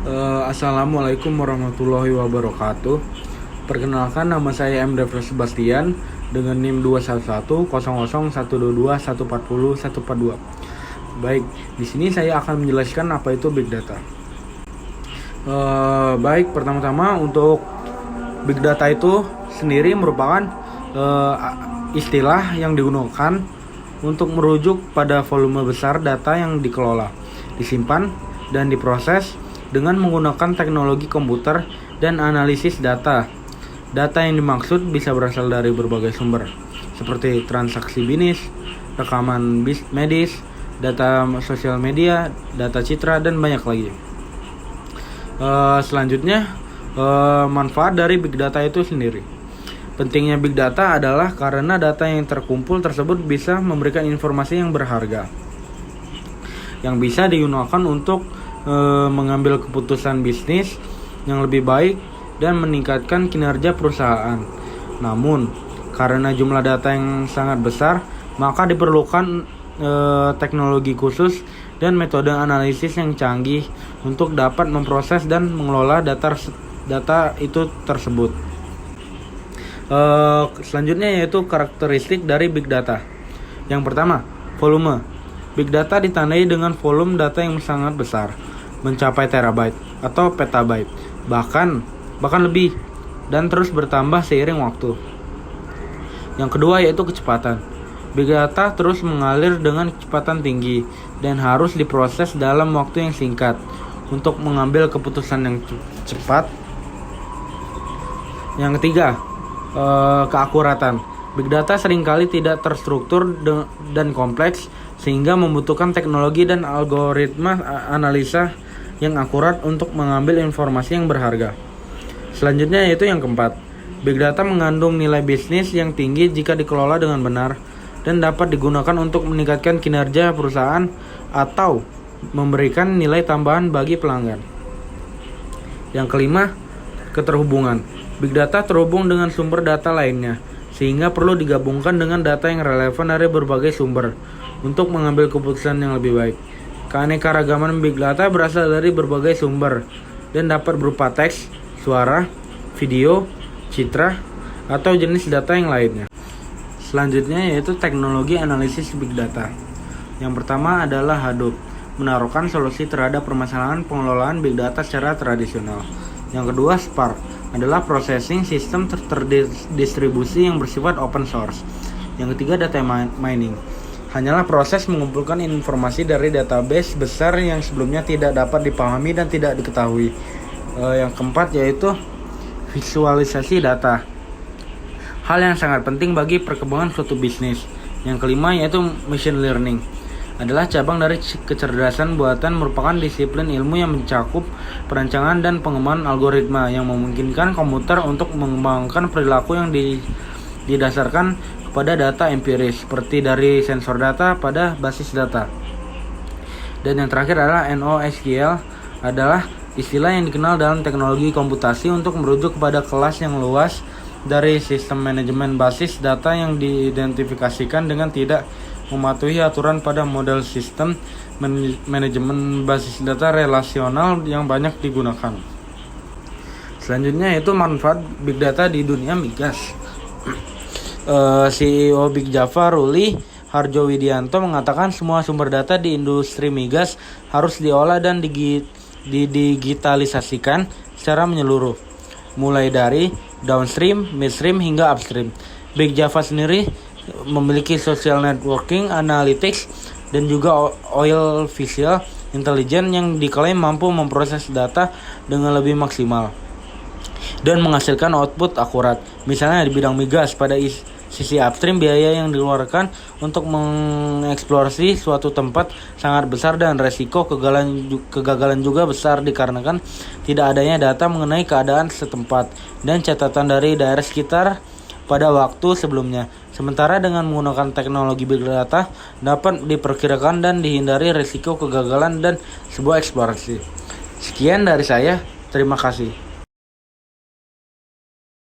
Assalamualaikum warahmatullahi wabarakatuh. Perkenalkan, nama saya M. Devre Sebastian dengan NIM 211000122140142. Baik, di sini saya akan menjelaskan apa itu Big Data. Baik, pertama-tama untuk Big Data itu sendiri merupakan istilah yang digunakan untuk merujuk pada volume besar data yang dikelola, disimpan, dan diproses dengan menggunakan teknologi komputer dan analisis data. Data yang dimaksud bisa berasal dari berbagai sumber, seperti transaksi bisnis, rekaman medis, data sosial media, data citra, dan banyak lagi. Selanjutnya, manfaat dari Big Data itu sendiri. Pentingnya Big Data adalah karena data yang terkumpul tersebut bisa memberikan informasi yang berharga, yang bisa digunakan untuk mengambil keputusan bisnis yang lebih baik dan meningkatkan kinerja perusahaan. Namun, karena jumlah data yang sangat besar, maka diperlukan teknologi khusus dan metode analisis yang canggih untuk dapat memproses dan mengelola data itu tersebut. Selanjutnya yaitu karakteristik dari Big Data. Yang pertama, volume. Big Data ditandai dengan volume data yang sangat besar, mencapai terabyte atau petabyte, bahkan lebih, dan terus bertambah seiring waktu. Yang kedua yaitu kecepatan. Big Data terus mengalir dengan kecepatan tinggi dan harus diproses dalam waktu yang singkat untuk mengambil keputusan yang cepat. Yang ketiga, keakuratan. Big Data seringkali tidak terstruktur dan kompleks, sehingga membutuhkan teknologi dan algoritma analisa yang akurat untuk mengambil informasi yang berharga. Selanjutnya yaitu yang keempat, Big Data mengandung nilai bisnis yang tinggi jika dikelola dengan benar dan dapat digunakan untuk meningkatkan kinerja perusahaan atau memberikan nilai tambahan bagi pelanggan. Yang kelima, keterhubungan. Big Data terhubung dengan sumber data lainnya, sehingga perlu digabungkan dengan data yang relevan dari berbagai sumber untuk mengambil keputusan yang lebih baik. Keanekaragaman Big Data berasal dari berbagai sumber dan dapat berupa teks, suara, video, citra, atau jenis data yang lainnya. Selanjutnya yaitu teknologi analisis Big Data. Yang pertama adalah Hadoop, menaruhkan solusi terhadap permasalahan pengelolaan Big Data secara tradisional. Yang kedua, Spark, adalah processing sistem terdistribusi yang bersifat open source. Yang ketiga, data mining, hanyalah proses mengumpulkan informasi dari database besar yang sebelumnya tidak dapat dipahami dan tidak diketahui. Yang keempat yaitu visualisasi data, hal yang sangat penting bagi perkembangan suatu bisnis. Yang kelima yaitu machine learning, adalah cabang dari kecerdasan buatan, merupakan disiplin ilmu yang mencakup perancangan dan pengembangan algoritma yang memungkinkan komputer untuk mengembangkan perilaku yang didasarkan pada data empiris, seperti dari sensor data pada basis data. Dan yang terakhir adalah NoSQL, adalah istilah yang dikenal dalam teknologi komputasi untuk merujuk kepada kelas yang luas dari sistem manajemen basis data yang diidentifikasikan dengan tidak mematuhi aturan pada model sistem manajemen basis data relasional yang banyak digunakan. Selanjutnya yaitu manfaat Big Data di dunia migas. CEO Big Java, Ruli Harjowidianto, mengatakan semua sumber data di industri migas harus diolah dan didigitalisasikan secara menyeluruh, mulai dari downstream, midstream, hingga upstream. Big Java sendiri memiliki social networking, analytics, dan juga oil visual intelligence yang diklaim mampu memproses data dengan lebih maksimal dan menghasilkan output akurat. Misalnya di bidang migas, pada sisi upstream, biaya yang dikeluarkan untuk mengeksplorasi suatu tempat sangat besar dan resiko kegagalan juga besar dikarenakan tidak adanya data mengenai keadaan setempat dan catatan dari daerah sekitar pada waktu sebelumnya. Sementara dengan menggunakan teknologi Big Data dapat diperkirakan dan dihindari risiko kegagalan dan sebuah eksplorasi. Sekian dari saya, terima kasih.